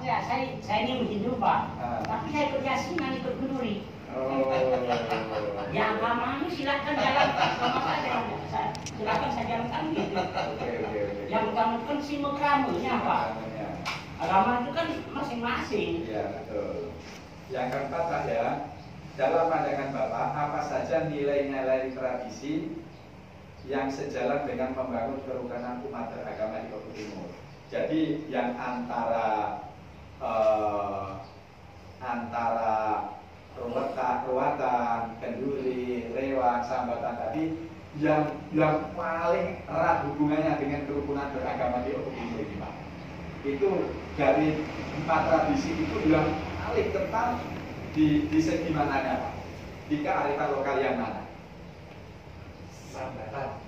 ya, saya ini Hindu Pak, tapi saya ikut Yasinan, ikut Kenduri. Ya agama silakan jalan sama saja, silakan saya jalankan gitu. Yang utama kan si mekamunya Pak. Agama itu kan masing-masing. Iya betul. Yang keempat Pak ya, dalam pandangan Bapak apa saja nilai-nilai tradisi yang sejalan dengan membangun kerukunan umat beragama di Kota Timur. Jadi yang antara ruwatan, kenduri, lewat, sambatan tadi yang paling erat hubungannya dengan kerukunan beragama di Kota Timur ini Pak. Itu dari 4 tradisi itu yang paling kental di segi mananya Pak? Di kearifan lokal yang mana? Sambatan,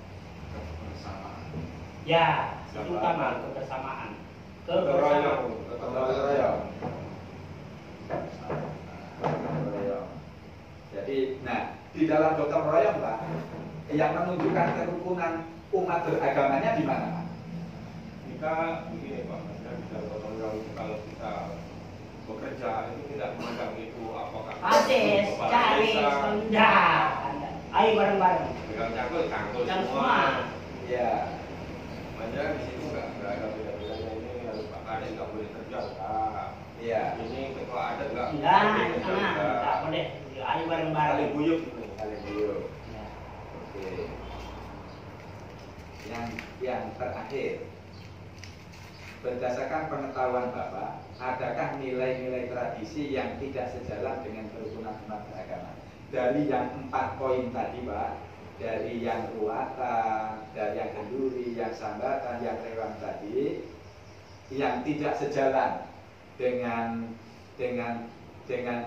kebersamaan. Ya, itu utama kebersamaan. Keroyong. Jadi, nah di dalam gotong royong Pak, yang menunjukkan kerukunan umat beragamanya di mana Pak? Kita begini Pak, kita gotong royong kalau kita bekerja itu tidak memandang itu apakah Asis, cari, senja. Ayo bareng-bareng. pegang cangkul semua. Ya. Makanya di situ nggak ada beda-bedanya, ini harus Pak Kades nggak boleh kerja, enggak. Iya. Ini ketua adat nggak Enggak, boleh kerja, enggak boleh. Ayo bareng-bareng. Saling guyup ini. Saling guyup. Ya. Oke. Yang terakhir, berdasarkan pengetahuan Bapak, adakah nilai-nilai tradisi yang tidak sejalan dengan kerukunan umat beragama? Dari yang 4 poin tadi Pak, dari yang ruwatan, dari yang kenduri, yang sambatan, yang rewang tadi, yang tidak sejalan dengan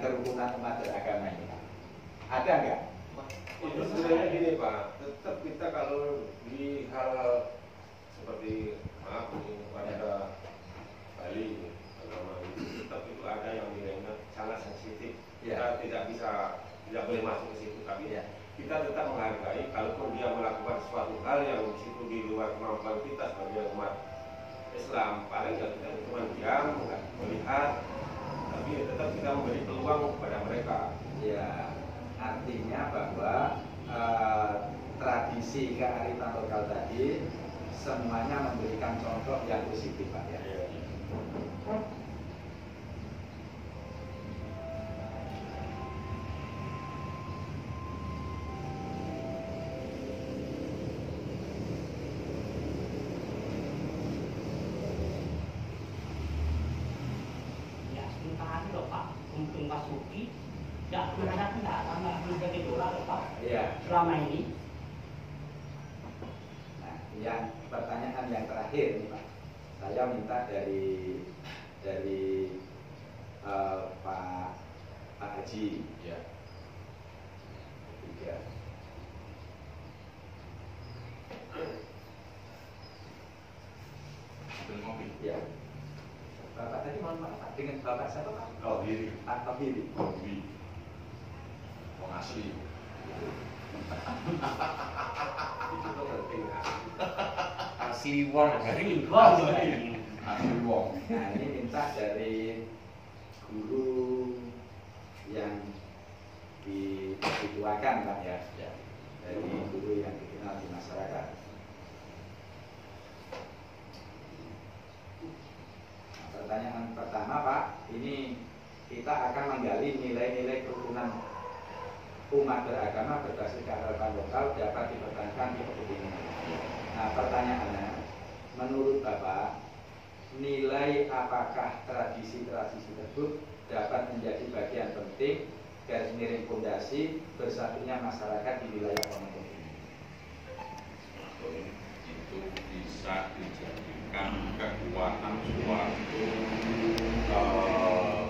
kerukunan umat beragama ini Pak. Ada nggak? Itu sebenarnya gini Pak, tetap kita kalau di hal seperti maaf ini pada Bali agama itu tetap itu ada yang nilainya sangat sensitif. Ya. Kita tidak boleh masuk ke situ, tapi Ya. kita tetap menghargai kalaupun dia melakukan suatu hal yang di situ di luar kemampuan kita sebagai umat Islam, paling ya kita cuma diam, melihat, tapi tetap kita memberi peluang kepada mereka. Ya, artinya bahwa tradisi kearifan lokal tadi semuanya memberikan contoh yang positif Pak ya. Ya, sementara loh Pak, untuk Basuki, nggak pernah ada kendala, nggak pernah jadi dolar loh Pak. Iya. Selama ini. Nah, yang pertanyaan yang terakhir nih Pak, saya minta dari Pak Haji. Ya. Tiga. Ambil kopi. Ya. Bapak tadi mohon maaf Pak, dengan Bapak siapa Pak? Oh, diri. Pak Tabiri. Kopi. Wong asli. Itu tuh penting. Asli wong Asli wong. asli wong. Nah ini minta dari guru yang dituakan Pak ya, dari guru yang dikenal di masyarakat. Nah, pertanyaan pertama Pak, ini kita akan menggali nilai-nilai kerukunan umat beragama berbasis kearifan lokal dapat dipertahankan di Kota Timur. Nah pertanyaannya, menurut Bapak, nilai apakah tradisi-tradisi tersebut dapat menjadi bagian penting garis miring fondasi bersatunya masyarakat di wilayah Ponorogo ini? Itu bisa dijadikan kekuatan suatu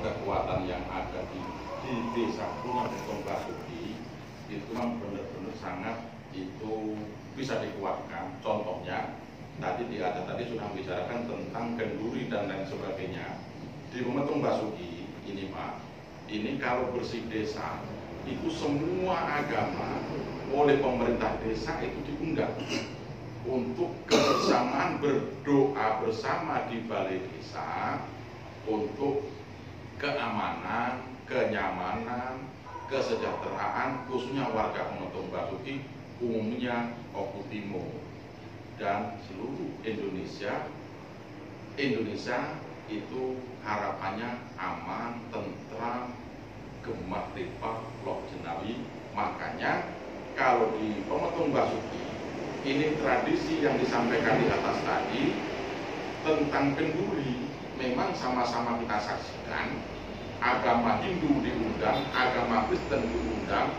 kekuatan yang ada di desa Pulau Basuki itu kan benar-benar sangat itu bisa dikuatkan. Contohnya tadi sudah membicarakan tentang kenduri dan lain sebagainya. Di Pemetung Basuki ini Pak, ini kalau bersih desa itu semua agama oleh pemerintah desa itu diundang untuk kebersamaan berdoa bersama di balai desa untuk keamanan, kenyamanan, kesejahteraan khususnya warga Pemotongan Basuki, umumnya Oku Timur dan seluruh Indonesia itu harapannya aman, tentram, gemak ripah, lok jenawi. Makanya kalau di Pemotongan Basuki ini tradisi yang disampaikan di atas tadi tentang kenduri memang sama-sama kita saksikan. Agama Hindu diundang, agama Kristen diundang,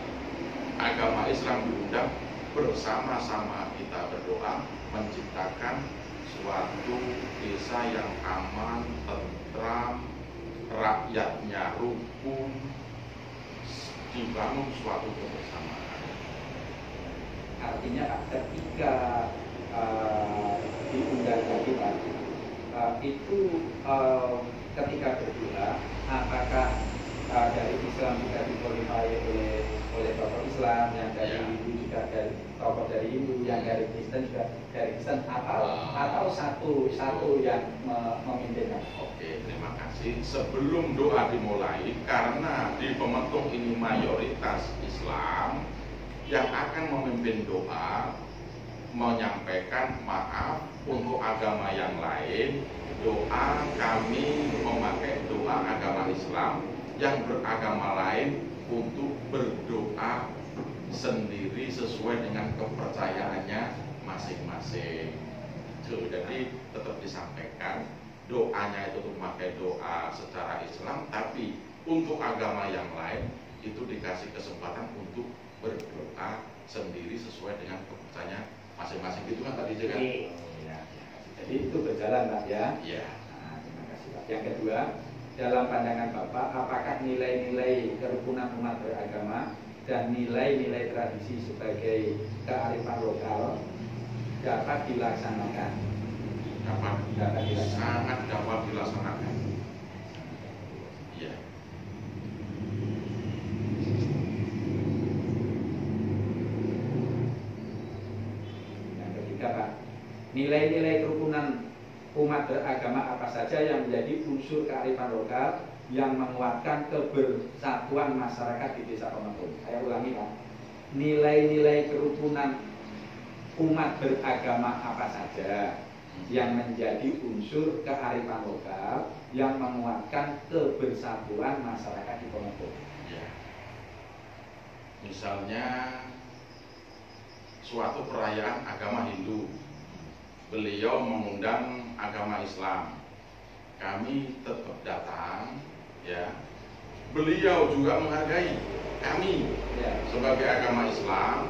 agama Islam diundang, bersama-sama kita berdoa menciptakan suatu desa yang aman, tentram, rakyatnya rukun, dibangun suatu kebersamaan. Artinya ketika diundang tadi Pak, itu ketika berdoa, apakah dari Islam juga diqualify oleh tokoh Islam, yang dari Hindu juga dari tokoh dari Hindu, yang dari Kristen juga dari Kristen, atau satu yang memimpinnya? Oke, terima kasih. Sebelum doa dimulai, karena di Pemotongan ini mayoritas Islam, yang akan memimpin doa menyampaikan maaf untuk agama yang lain. Doa kami memakai doa agama Islam, yang beragama lain untuk berdoa sendiri sesuai dengan kepercayaannya masing-masing. Jadi tetap disampaikan doanya itu untuk memakai doa secara Islam, tapi untuk agama yang lain itu dikasih kesempatan untuk berdoa sendiri sesuai dengan kepercayaan masing-masing. Itu kan tadi juga. Jadi itu berjalan Pak ya. Iya. Nah, terima kasih Pak. Yang kedua, dalam pandangan Bapak, apakah nilai-nilai kerukunan umat beragama dan nilai-nilai tradisi sebagai kearifan lokal dapat dilaksanakan? Dapat dilaksanakan. Sangat dapat dilaksanakan. Iya. Yang ketiga Pak, nilai-nilai kerukunan umat beragama apa saja yang menjadi unsur kearifan lokal yang menguatkan kebersatuan masyarakat di Desa Pemotongan? Saya ulangi Pak, nilai-nilai kerukunan umat beragama apa saja yang menjadi unsur kearifan lokal yang menguatkan kebersatuan masyarakat di Pemotongan? Ya. Misalnya suatu perayaan agama Hindu, beliau mengundang agama Islam, kami tetap datang, ya. Beliau juga menghargai kami sebagai agama Islam.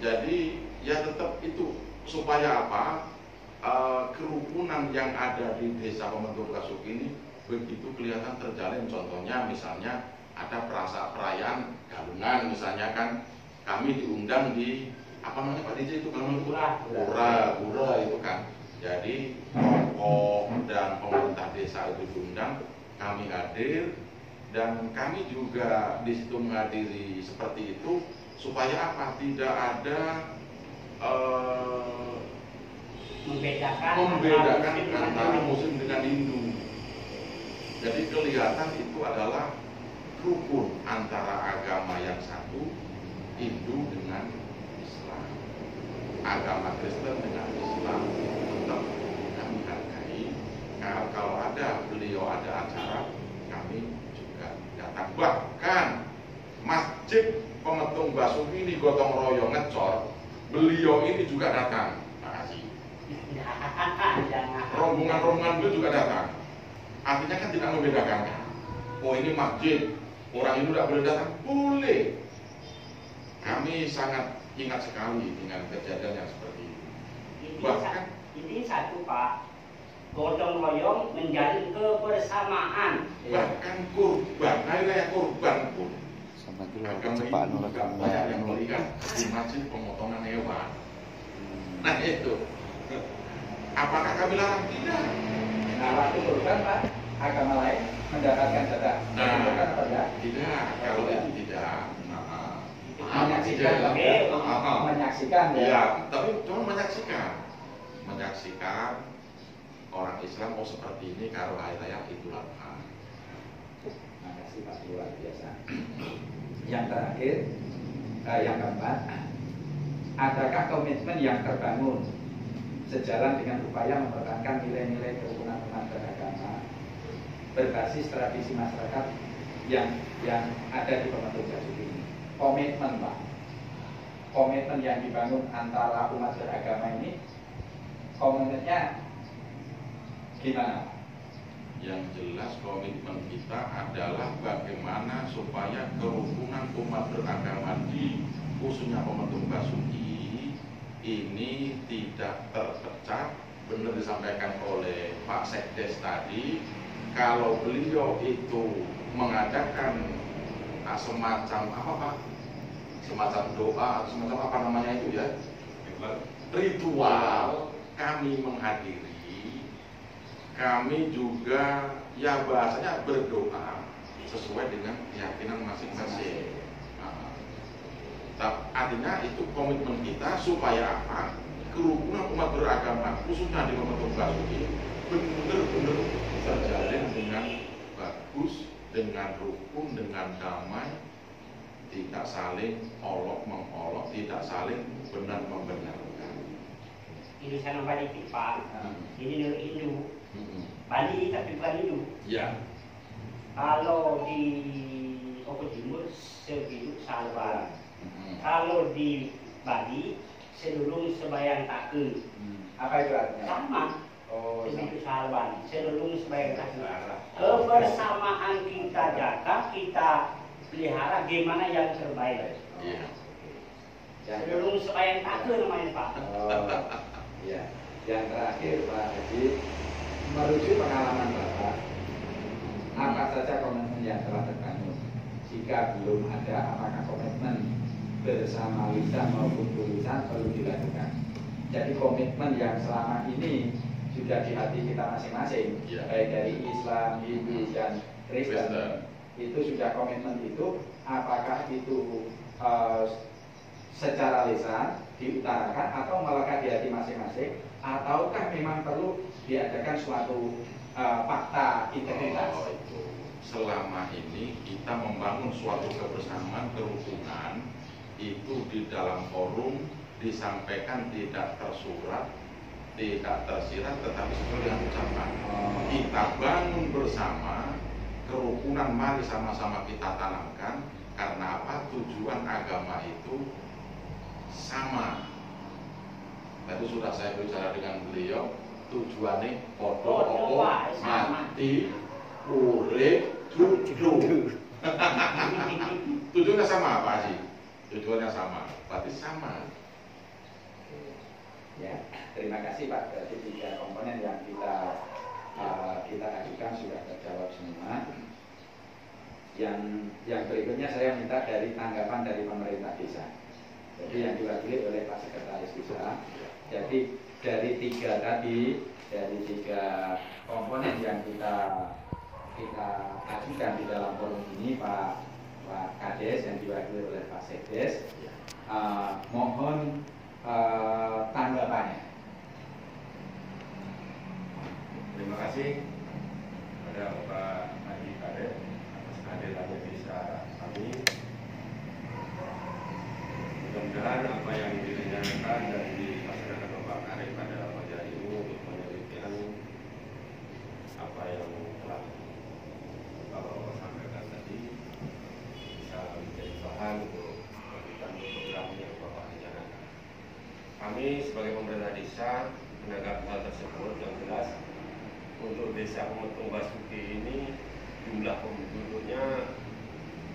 Jadi ya tetap itu supaya apa? Kerukunan yang ada di Desa Pemotongan Basuki ini begitu kelihatan terjalin. Contohnya misalnya ada perayaan galungan, misalnya kan kami diundang di apa namanya Pak DJ itu kalau pura itu kan. Jadi tokoh dan pemerintah desa itu diundang, kami hadir, dan kami juga di situ menghadiri seperti itu supaya apa? Tidak ada membedakan antara Muslim dengan Hindu. Jadi kelihatan itu adalah rukun antara agama yang satu, Hindu dengan Islam, agama Kristen dengan Islam, tetap kami hargai. Kalau ada beliau ada acara, kami juga datang. Bahkan masjid Pemotongan Basuki ini gotong royong ngecor, beliau ini juga datang. Makasih. Rombongan-rombongan beliau juga datang. Artinya kan tidak membedakan. Oh ini masjid, orang itu tidak boleh datang, boleh. Kami sangat ingat sekali dengan kejadian yang seperti itu. Bahkan ini satu Pak, gotong royong menjalin kebersamaan. Bahkan kurban, hari kurban pun agama Hindu juga banyak yang melihat di masjid pemotongan hewan. Nah itu, apakah kami larang? Tidak. Nah waktu kurban Pak, agama lain mendapatkan jatah. Tidak, kalau itu tidak. Menyaksikan, menyaksikan ya. Tapi cuma menyaksikan orang Islam seperti ini kalau hari raya Idul Adha. Terima kasih Pak, luar biasa. Yang terakhir, yang keempat, adakah komitmen yang terbangun sejalan dengan upaya mempertahankan nilai-nilai kerukunan umat beragama berbasis tradisi masyarakat yang ada di pembentuk Basuki ini? Komitmen Pak, komitmen yang dibangun antara umat beragama ini, komitmennya gimana? Yang jelas komitmen kita adalah bagaimana supaya kerukunan umat beragama di khususnya pembentuk Basuki ini tidak terpecah. Benar disampaikan oleh Pak Sekdes tadi, kalau beliau itu mengadakan semacam apa Pak? Semacam doa, semacam apa namanya itu ya? Ritual, kami menghadiri. Kami juga ya bahasanya berdoa sesuai dengan keyakinan masing-masing. Artinya itu komitmen kita supaya apa? Kerukunan umat beragama khususnya di pembentuk Basuki benar-benar terjalin dengan bagus, dengan rukun, dengan damai, tidak saling olok mengolok, tidak saling benar membenarkan. Ini sana Bali Pak, ini Hindu. Bali tapi bukan Hindu. Ya. Kalau di Opo Timur sebiru salwa. Kalau di Bali selulung sebayang takun. Apa itu artinya? Sama. Oh, sebiru salwa. Selulung sebayang takun. Kebersamaan kita jaga, kita pelihara gimana yang terbaik. Iya. Selulung sebayang takun namanya Pak. Oh, iya. Yang terakhir Pak Haji, merujuk pengalaman Bapak, apa saja komitmen yang telah terbangun? Jika belum ada, apakah komitmen bersama lisan maupun tulisan perlu dilakukan? Jadi komitmen yang selama ini sudah di hati kita masing-masing, baik dari Islam, Hindu, dan Kristen, itu sudah komitmen itu, apakah itu secara lisan diutarakan atau melekat di hati masing-masing, ataukah memang perlu diadakan suatu fakta integritas? Oh, itu. Selama ini kita membangun suatu kebersamaan kerukunan itu di dalam forum disampaikan tidak tersurat, tidak tersirat, tetapi sesuai dengan ucapan. Kita bangun bersama kerukunan, mari sama-sama kita tanamkan. Karena apa? Tujuan agama itu sama. Tadi sudah saya bicara dengan beliau, tujuannya podo mati urip duduk. Tujuannya sama Pak Haji? Tujuannya sama, berarti sama. Ya, terima kasih Pak. Berarti 3 komponen yang kita ajukan sudah terjawab semua. Yang berikutnya saya minta dari tanggapan dari pemerintah desa. Jadi yang diwakili oleh Pak Sekretaris Desa. Jadi dari 3 tadi, dari 3 komponen yang kita ajukan di dalam forum ini, Pak Kades yang diwakili oleh Pak Sekdes, mohon tanggapannya. Terima kasih kepada Bapak Haji Kades atas kehadirannya di desa kami. Mudah-mudahan apa yang direncanakan dan dilaksanakan Bapak Karim pada pagi hari ini untuk menyelidikkan apa yang telah Bapak sampaikan tadi bisa menjadi bahan untuk melanjutkan program yang Bapak rencanakan. Kami sebagai pemerintah desa menanggapi hal tersebut yang jelas untuk desa Pemetung Basuki ini jumlah penduduknya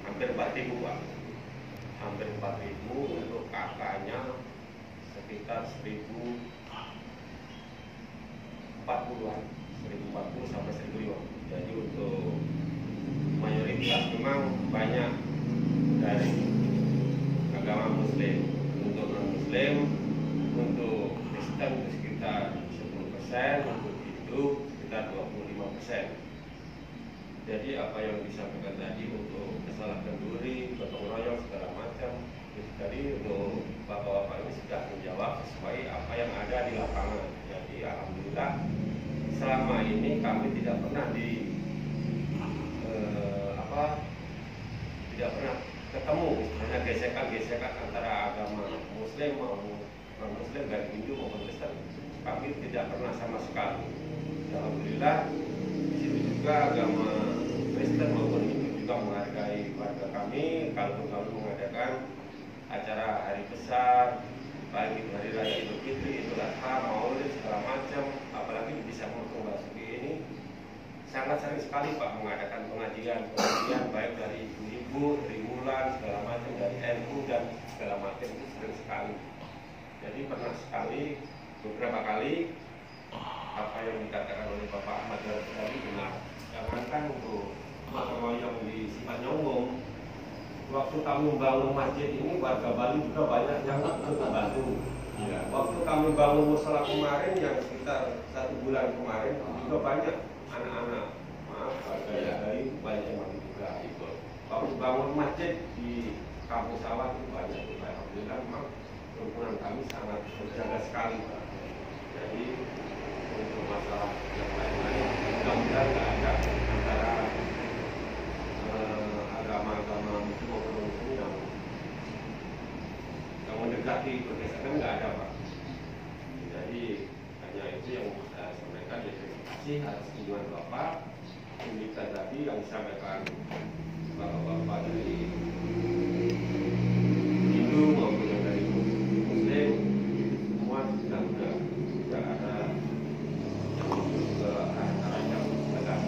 hampir 4.000 Pak. Hampir 4.000, untuk kakaknya sekitar 1.040-an, 1.040 sampai 1.050. Jadi untuk mayoritas memang banyak dari agama Muslim. Untuk non Muslim, untuk Kristen itu sekitar 10%, untuk Hindu sekitar 25%. Jadi apa yang disampaikan tadi untuk kesalahan kenduri, gotong royong segala macam, jadi untuk bapak-bapak ini sudah menjawab sesuai apa yang ada di lapangan. Jadi alhamdulillah selama ini kami tidak pernah Kristen, dari Hindu maupun Kristen, kami tidak pernah sama sekali. Alhamdulillah di situ juga agama Kristen maupun Hindu juga menghargai warga kami. Kalau kami mengadakan acara hari besar, baik itu hari raya Idul Fitri, Idul Adha, Maulid, segala macam, apalagi di Desa Murtung Basuki ini sangat sering sekali Pak mengadakan pengajian baik dari ibu-ibu, dari Mulan, segala macam, dari NU dan segala macam, itu sering sekali. Jadi pernah sekali, beberapa kali apa yang dikatakan oleh Bapak Ahmad tadi benar. Jangankan untuk kalau yang di Sipanyongong, waktu kami membangun masjid ini warga Bali juga banyak yang membantu. Ya. Waktu kami bangun musala kemarin yang sekitar 1 bulan kemarin juga banyak anak-anak, maaf warga dari banyak yang bantu juga. Waktu bangun masjid di Kampung Sawah itu banyak juga. Alhamdulillah memang kerukunan kami sangat terjaga sekali Pak. Jadi untuk masalah yang lain-lain mudah-mudahan nggak ada antara agama-agama Muslim maupun Muslim yang mendekati pergeseran, nggak ada Pak. Jadi hanya itu yang saya sampaikan. Terima kasih atas kunjungan Bapak. Pembicaraan tadi yang disampaikan Bapak-bapak dari Hindu maupun yang dari Muslim, semua sudah ada ke arah yang tegas.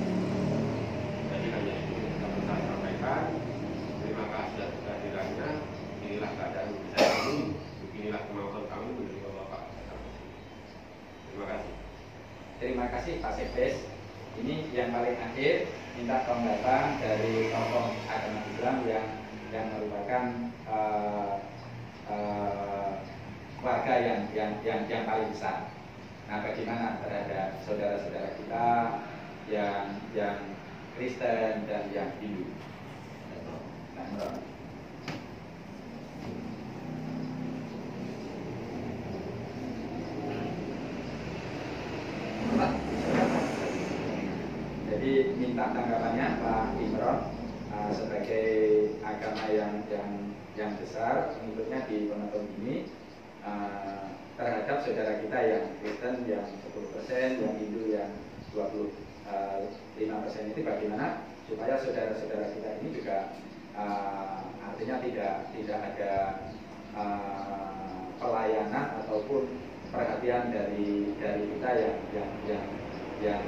Jadi hanya itu yang dapat saya sampaikan. Terima kasih atas kehadirannya. Inilah keadaan saya kami, beginilah kemampuan kami menerima Bapak. Terima kasih. Terima kasih Pak Sekdes. Ini yang paling akhir, minta tanggapan dari tokoh agama Islam yang merupakan warga yang paling besar. Nah, bagaimana terhadap saudara-saudara kita yang Kristen dan yang Hindu? Nah, jadi minta tanggapannya Pak Imron sebagai agama yang besar pengikutnya di Pematang ini terhadap saudara kita yang Kristen yang 10%, yang Hindu yang 25% itu bagaimana supaya saudara-saudara kita ini juga artinya tidak ada pelayanan ataupun perhatian dari kita yang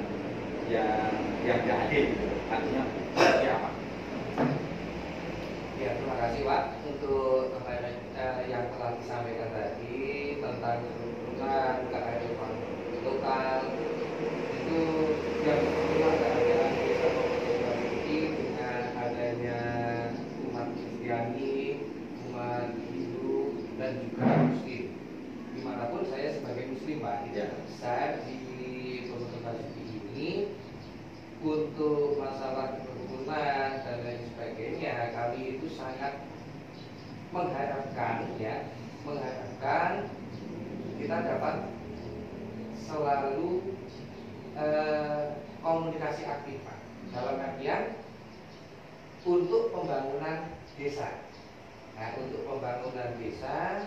tidak adil, artinya seperti apa? Ya, terima kasih Pak untuk yang telah disampaikan tadi tentang kerukunan, kearifan lokal itu yang pertama adalah desa ini dengan adanya umat Kristiani, umat Hindu dan juga Muslim. Dimanapun saya sebagai Muslim Pak, tidak besar di Pematang ini untuk masalah kerukunan dan lain sebagainya, kami itu sangat mengharapkan kita dapat selalu komunikasi aktif Pak, dalam artian untuk pembangunan desa. Nah, untuk pembangunan desa,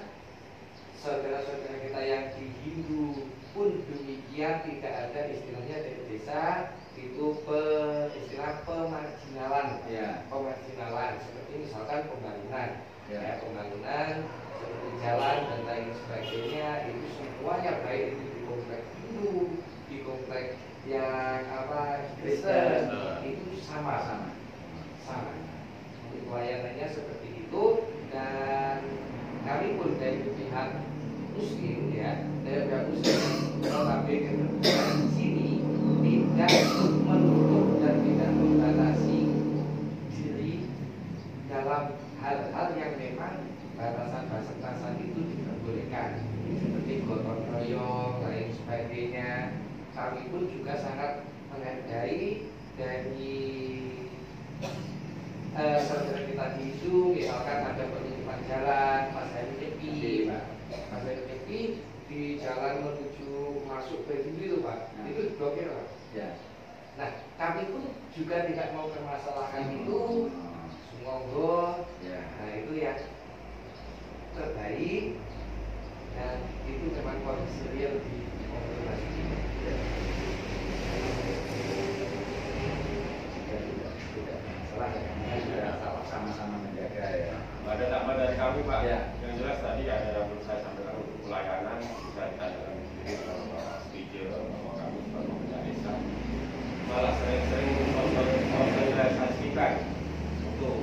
saudara-saudara kita yang di Hindu pun demikian, tidak ada istilahnya dari desa itu istilah pemarginalan, pemarginalan seperti misalkan pembangunan, pembangunan seperti jalan dan lain sebagainya, itu semuanya baik itu di komplek Hindu, di komplek yang Kristen itu sama. Untuk pelayanannya seperti itu, dan kami pun dari pihak Muslim dari pihak Muslim tetapi kebetulan di sini tidak menutup dan tidak membatasi diri dalam hal-hal yang memang batasan-batasan itu diperbolehkan, seperti gotong royong lain sebagainya. Kami pun juga sangat menghargai dari saudara kita di Hindu, misalkan ada penutupan jalan, Mas Heri di jalan menuju masuk ke Hindu itu Pak, itu diblokir Pak. Nah, kami pun juga tidak mau permasalahan itu, monggo. Nah, itu yang terbaik Dan itu memang kondisi real di komunitas ini. Tidak masalah ya, karena sudah sama-sama menjaga ya. Ada tambahan dari kami Pak. Ya. Yang jelas tadi ada yang perlu saya sampaikan untuk pelayanan bisa ditanyakan sendiri kalau Bapak setuju bahwa kami sebagai pemerintah desa malah sering-sering mensosialisasikan untuk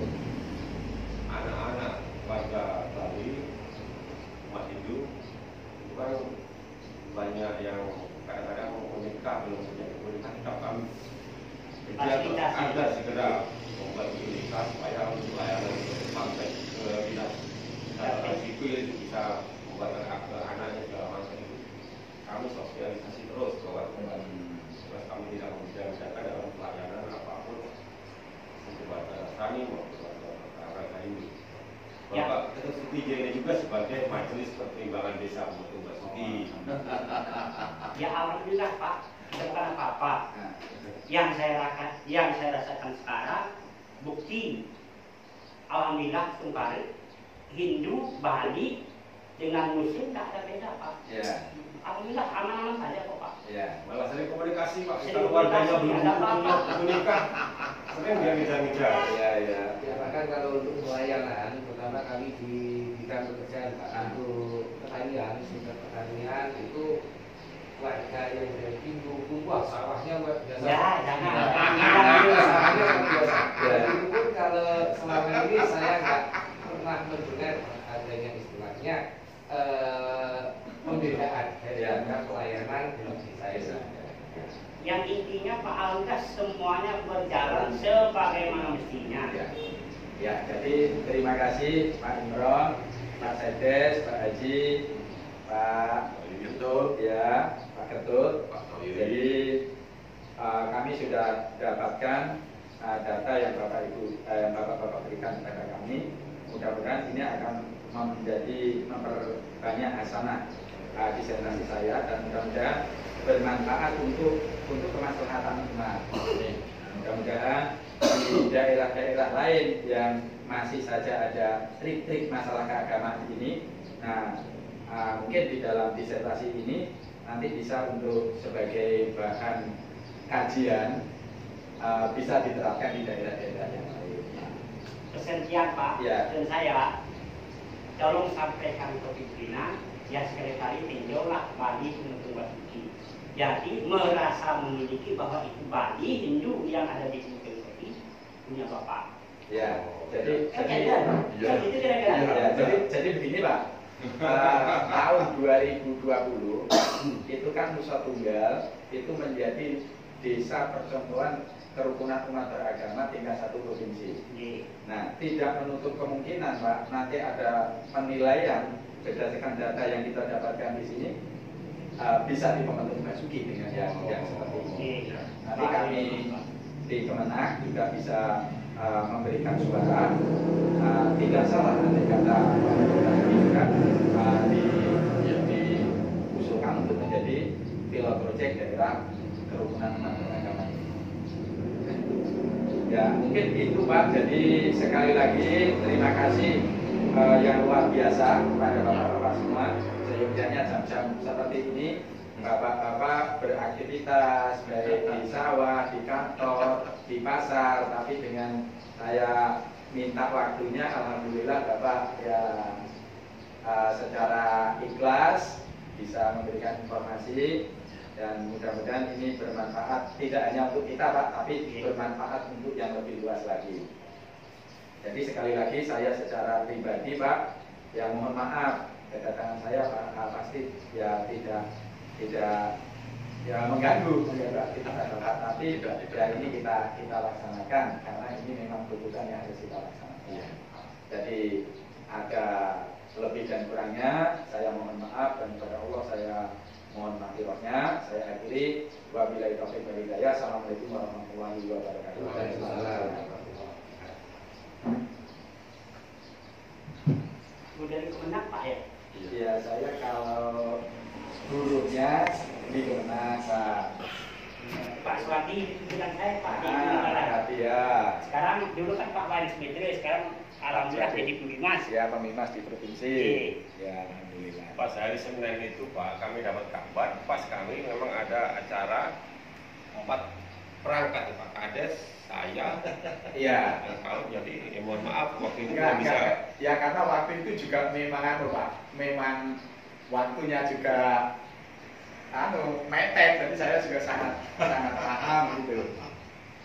anak-anak warga Bali umat Hindu itu kan banyak yang kadang-kadang mau menikah belum punya menikah tetap kami ada segera membuat nikah supaya untuk pelayanan sampai ke dinas sipil itu bisa membuat akte anaknya segala macam itu kami sosialisasi terus bahwa terus kami tidak membeda-bedakan dalam pelayanan apapun untuk warga Nasrani maupun warga Hindu. Bapak Ketua Suti ini juga sebagai majelis pertimbangan desa untuk Basuki. Ya alhamdulillah Pak, itu bukan apa-apa. Yang saya rasakan sekarang bukti alhamdulillah kembali Hindu Bali dengan Muslim tak ada beda Pak. Ya. Alhamdulillah aman-aman saja kok Pak. Ya. Malah sering komunikasi Pak. Sering Kita warganya komunikasi, belum ada apa-apa. menikah. Sering dia ngejar-ngejar. Ya, ya. Ya bahkan kalau untuk pelayanan, pertama kali di bidang pekerjaan Pak, untuk pertanian, sumber pertanian itu warga yang dari Hindu, wah sawahnya luar biasa. Ya, jangan. Sawahnya luar biasa. Dan itu pun kalau selama ini saya nggak pernah mendengar adanya istilahnya pembedaan dari antara pelayanan dengan desa. Yang intinya Pak Algas semuanya berjalan sebagaimana mestinya. Ya. Ya, jadi terima kasih Pak Imron, Pak Sedes, Pak Haji, Pak Yusuf, ya, Pak Ketut. Jadi kami sudah dapatkan data yang Bapak berikan kepada kami. Mudah-mudahan ini akan memperbanyak hasanah disertasi saya dan mudah-mudahan bermanfaat untuk kemaslahatan umat. Mudah-mudahan di daerah-daerah lain yang masih saja ada trik-trik masalah keagamaan ini, mungkin di dalam disertasi ini nanti bisa untuk sebagai bahan kajian bisa diterapkan di daerah-daerah yang lain. Kesensian Pak, Ya. dan saya tolong sampaikan ke pimpinan ya sekali-kali tinjaulah Bali Gunung Basuki. Jadi merasa memiliki bahwa itu Bali Hindu yang ada di Gunung Basuki punya bapak. Ya, jadi itu kira-kira. Ya, jadi begini Pak. Tahun 2020 itu kan Nusa Tunggal itu menjadi desa percontohan kerukunan umat beragama tingkat 1 provinsi. Nah, tidak menutup kemungkinan Pak, nanti ada penilaian berdasarkan data yang kita dapatkan di sini bisa dibentuk Basuki dengan yang seperti ini. Nanti kami di Kemenang juga bisa memberikan suara. Tidak salah nanti kata Basuki juga diusulkan untuk menjadi pilot project daerah kerukunan umat beragama. Ya, mungkin itu Pak. Jadi sekali lagi terima kasih yang luar biasa kepada bapak-bapak semua. Seyogyanya jam-jam seperti ini bapak-bapak beraktivitas baik di sawah, di kantor, di pasar, tapi dengan saya minta waktunya, alhamdulillah bapak ya secara ikhlas bisa memberikan informasi. Dan mudah-mudahan ini bermanfaat tidak hanya untuk kita Pak, tapi bermanfaat untuk yang lebih luas lagi. Jadi sekali lagi saya secara pribadi Pak, yang mohon maaf kedatangan saya Pak pasti ya tidak ya mengganggu kita tapi ya ini kita laksanakan karena ini memang keputusan yang harus kita laksanakan. Jadi ada lebih dan kurangnya saya mohon maaf dan kepada Allah saya mohon maghfirahnya. Saya akhiri wabillahi taufiq wal hidayah. Assalamualaikum warahmatullahi wabarakatuh. Dari Kemenang Pak ya? Iya, saya kalau gurunya di Kemenang Pak. Pak Swati itu bukan saya Pak. Ya. Sekarang sekarang dulu kan Pak Wan Smithre, sekarang alhamdulillah jadi Pemimas. Ya, pemimas di provinsi. Iya. Ya, alhamdulillah. Pas hari Senin itu Pak, kami dapat kabar pas kami memang ada acara 4 perangkat Pak Kades, saya, Iya. dan kalau jadi mohon maaf waktu itu Enggak, belum bisa. ya karena waktu itu juga memang Pak, memang waktunya juga mepet, jadi saya juga sangat paham gitu.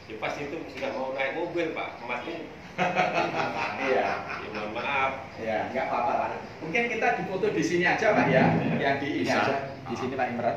Ya, pas itu sudah mau naik mobil Pak, masih. Iya. Ya, mohon maaf. Ya, enggak apa-apa Pak. Mungkin kita dipoto di sini aja Pak ya, yang di ini Bisa. aja. Di sini Pak Imran.